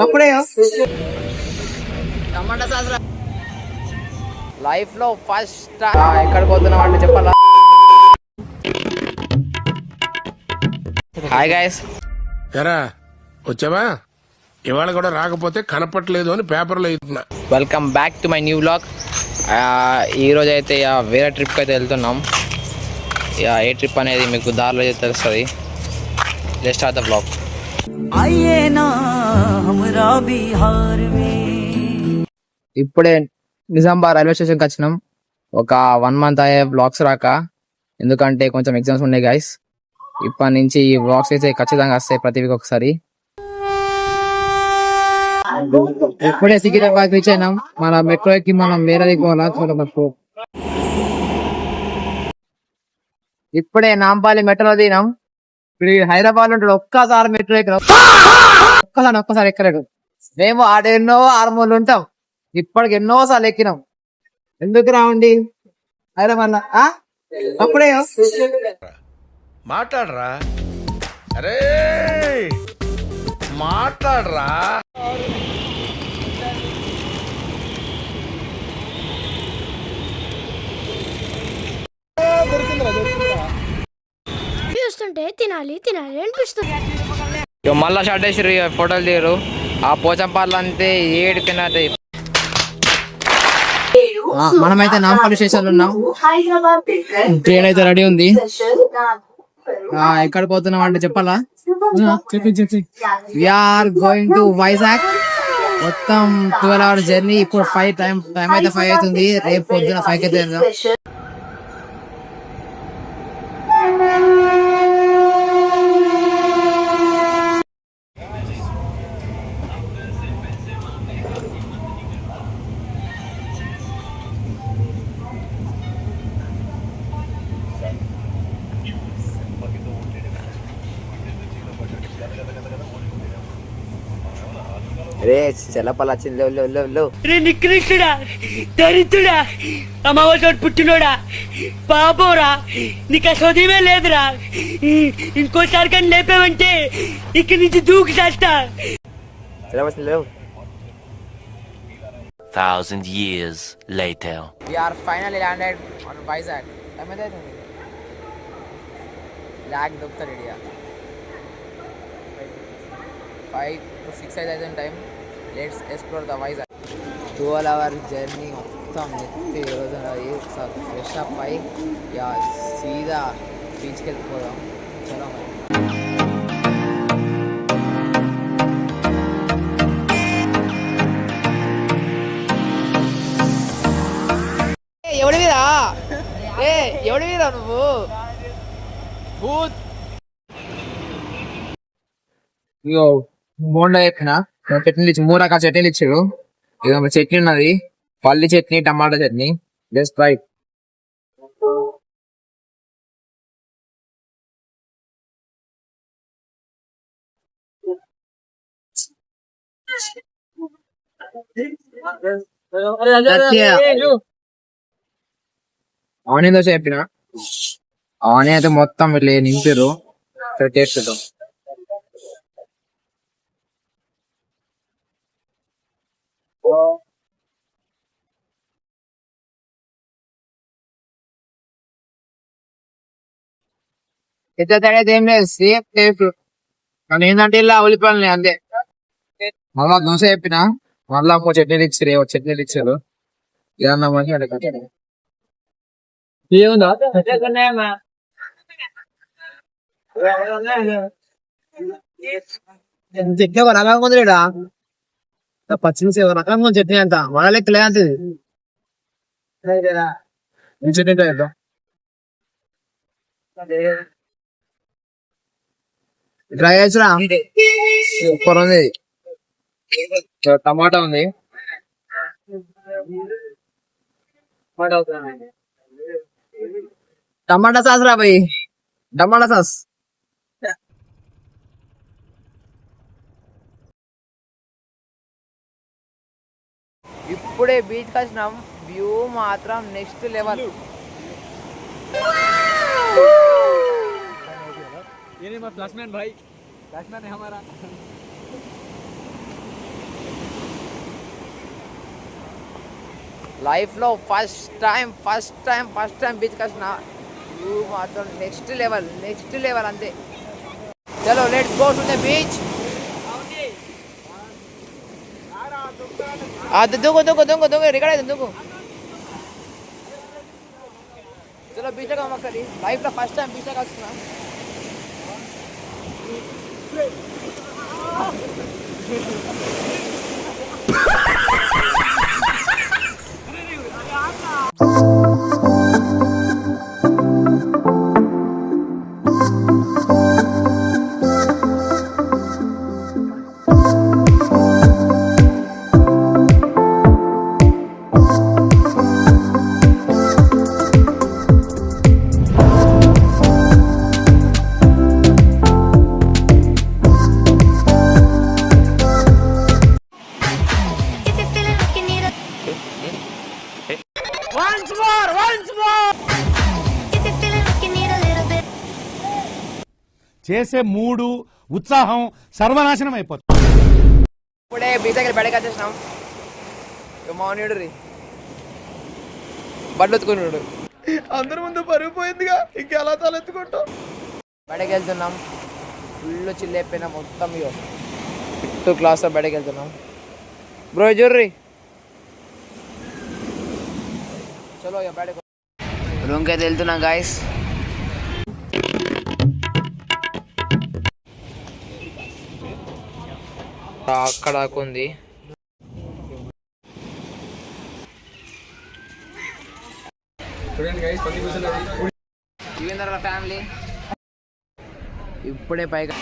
అప్పుడే టమాటా sauce life లో first ఎక్కడ పోతున్నాం అంటే చెప్పాలా. హాయ్ గైస్, ఎరా వచ్చావా? ఇవాళ కూడా రాకపోతే కనపట్లేదు అని పేపర్లో ఇస్తున్నా. Welcome back to my new vlog. ఈరోజు అయితే వేరే ట్రిప్కి అయితే వెళ్తున్నాం. ఏ ట్రిప్ అనేది మీకు దారిలో అయితే తెలుస్తుంది. Let's start the vlog. ఇప్పుడే నిజామాబాద్ రైల్వే స్టేషన్కి వచ్చినాం. ఒక 1 month అయ్యే వ్లాగ్స్ రాక, ఎందుకంటే కొంచెం ఎగ్జామ్స్ ఉన్నాయి గైస్. ఇప్పటి నుంచి ఈ వ్లాగ్స్ అయితే ఖచ్చితంగా వస్తాయి ప్రతి వీక్ ఒకసారి. ఇప్పుడే సికింద్రాబాద్ రీచ్ అయినాం. మన మెట్రో ఎక్కి మనం వేరే దిగుకోవాలా చూడవచ్చు. ఇప్పుడే నాంపల్లి మెట్రో దిగినాం. ఇప్పుడు హైదరాబాద్ ఉంటాడు, ఒక్కసారి మెట్రో ఎక్కినాం. ఒక్కసారి ఎక్కలేడు. మేము ఆడెన్నో 6 ఉంటాం, ఇప్పటికి ఎన్నో సార్లు ఎక్కినాం. ఎందుకు రావండి హైదరాబాద్ అప్పుడే మాట్లాడరా, అరే మాట్లాడరా. చూస్తుంటే తినాలి తినాలి అనిపిస్తుంది. మళ్ళా షార్ట్ వేసారు, ఫోటోలు తీయరు. ఆ పోచంపార్లు అంతే ఏడు తిన్నది. మనమైతే నాంపల్లి స్టేషన్ ఉన్నాం. ట్రైన్ అయితే రెడీ ఉంది. ఎక్కడ పోతున్నాం అంటే చెప్పాలా? We are going to Vizag. మొత్తం 12 hours జర్నీ. ఇప్పుడు 5 టైం అయితే 5 అవుతుంది. రేపు పొద్దున 5 అయితే వెళ్దాం. రే చెల్లపల్లి వచ్చింది. రే నికృష్టుడా, దరిద్రుడా, అమావాసోడు పుట్టినోడా, పాపోరా, నీకు అసోదయమే లేదురా. ఇంకోసారి కానీ లేపావంటే ఇక్కడి నుంచి దూకి చేస్తా. 1,000 years later. We are finally landed on Vizag. Lag దొక్కుతారు ఇడియా. 5 to 6 అయితే time. Let's explore the Vizag. 12 hour journey మొత్తం ఎత్తి రోజున ఒకసారి ఫ్రెష్ అప్ అయి సీదా బీచ్కి వెళ్ళిపోదాం. చలో మరి. ఎవడి మీద నువ్వు బోండా చెప్పిన చట్నీలు ఇచ్చి 3 రకాల చట్నీలు ఇచ్చాడు. ఇక చట్నీ ఉన్నది, పల్లి chutney, tomato chutney. Just right. Onion dosa చెప్పిన. ఆనియన్ అయితే మొత్తం ఇట్లా నింపారు. టేస్ట్ ఏం లేదు, సేమ్ టేస్ట్. కానీ ఏంటంటే ఇలా ఉల్లిపాయలు అంతే. మళ్ళా దోశ చెప్పిన, మళ్ళా చట్నీలు ఇచ్చారు. ఏమన్నా రకంగా ఉంది లేడా, పచ్చిమిర్చి రకంగా ఉంది చట్నీ అంతా. మన లెక్క లేదంటే చట్నీ ట్రై చేసినా. సూపర్ ఉంది. టమాటా ఉంది. టమాటా సాస్ రా భయ్, టమాటా సాస్. ఇప్పుడే బీచ్ కి వచ్చినాం. వ్యూ మాత్రం నెక్స్ట్ లెవెల్. ये नहीं मैं फ्लैशमैन भाई, फ्लैशमैन है हमारा. లైఫ్లో ఫస్ట్ టైం బీచ్కి వచ్చిన మాత్రం నెక్స్ట్ లెవెల్ అంతే. చలో let's go to the beach. దూకు రికార్డ్ అయితే దూకు. చలో బీచ్లోకి ఒకసారి లైఫ్లో ఫస్ట్ టైం బీచ్లోకి వస్తున్నా. If you're feeling like you need a, once more. if you're feeling like you need a little bit. చేసే మూడు ఉత్సాహం సర్వనాశనం అయిపోతుంది. ఇప్పుడే బీచ్ దగ్గర బయటకు వచ్చేసినాం. మౌనీయుడు రీ బడ్లు ఎత్తుకున్నాడు. అందరి ముందు పరుగు పోయిందిగా ఇంకెలా తలెత్తుకుంటాం. బయటకు వెళ్తున్నాం. ఫుల్ చిల్ అయిపోయినా మొత్తం ఇగో 2 క్లాస్లో బయటకు వెళ్తున్నాం. బ్రో చూర్రి. చలో ఇక బయటకు రూమ్కి అయితే వెళ్తున్నాం గాయస్. అక్కడ దాకా ఉంది. ఫ్యామిలీ ఇప్పుడే పైగా